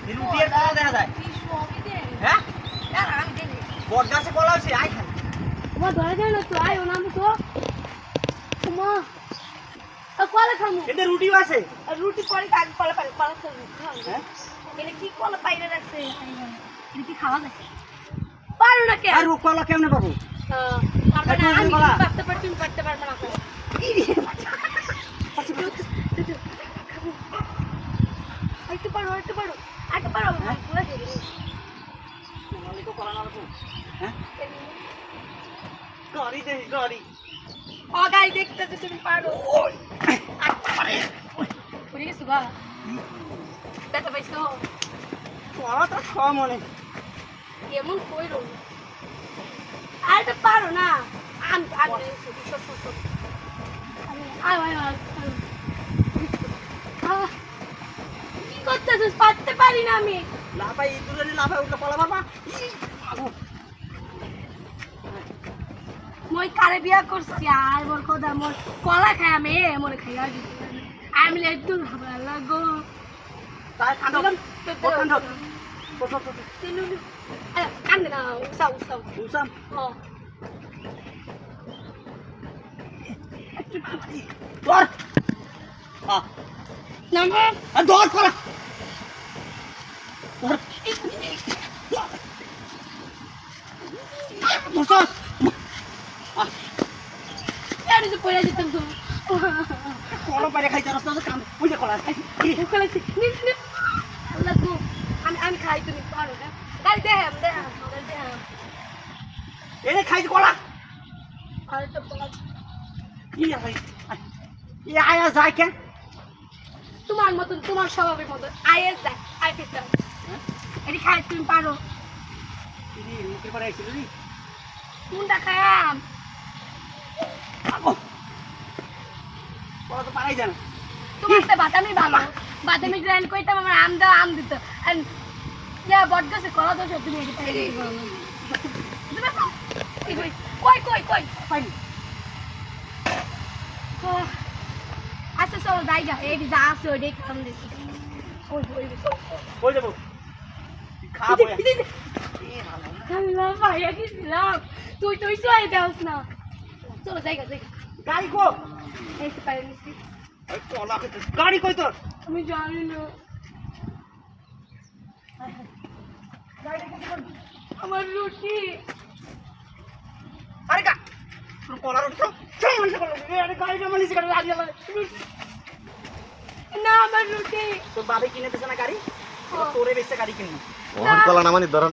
রুটি আর কলা দেখা যায় হ্যাঁ বট গাছে কলা আছে আই খান তোমার ধরে যায় না তো আয় ও নাম তো তোমা কলা খামু এতে রুটিও আছে আর রুটি পরে কাজ কলা পারে কলা খাবো হ্যাঁ এটা কি কলা পাইরে রাখছে এটা কি খাওয়া যাচ্ছে পারো না কে আর কলা কেমনে পাবো পারবে না আমি পারতে পারতে তুমি পারতে পারবে না একটু পারো একটু পারো একটু পারো পুরো দিয়ে দিই তোমালে তো কলা না রাখো হ্যাঁ গাড়ি দে গাড়ি ও গাড়ি দেখতে তো তুমি পারো আরে পুরি গেছো বা ব্যথা পাইছো কলা তো খাওয়া মনে এমন কইরো আর তো পারো না আমি কি করতেছিস পারতে পারি না আমি লাফাই দূরে লাফাই উঠলে কলা মারবা মই কারে বিয়া করছি আর মোর কথা মোর কলা খাই আমি মনে খাই আর আমি একটু ভালো লাগো তাই কান্দ কান্দ কান্দে না উসাও উসাও উসাম ও ধর নামে ধর কলা ধর মুসাস আর যে পড়ে যেতাম তো কলা পারে খাইতে রাস্তা কাম ওই যে কলা লাগো আমি খাই তুমি পারো না গাড়ি দেখাম এনে খাইতে কলা আর তো বলা আয়া যায় কেন তোমার মতন তোমার স্বভাবের মতন আয়ে যায় আয় খেতে এটি খাই তুমি পারো মুখে করে আইছিল রে কোনটা খায়াম কলা তো পারাই জানা তোমার তো বাদামি ভালো বাদামি গ্রাইন্ড করতাম আমার আম দাও আম দিত আর ইয়া বট গাছে কলা দোষ তুমি এটি পাই কই কই কই পাইনি আচ্ছা চলো যাই যা এই যা আছে ওইটাই খাম দেখি ওই ওই কই যাব খাবো আমি না ভাইয়া গেছিলাম তুই তুই চলে যাস না চলো জায়গা জায়গা গাড়ি কো এই তো পারে নিছি এই কলা খেতে গাড়ি কই তোর আমি জানি না আমার রুটি আরে গা তোর কলা রুটি তো সেই মানুষ কলা আরে গাড়ি না মালিশ করে লাগিয়ে না আমার রুটি তোর বাবে কিনে দিছে না গাড়ি তোরে বেচে গাড়ি কিনবো কলা নামানি ধর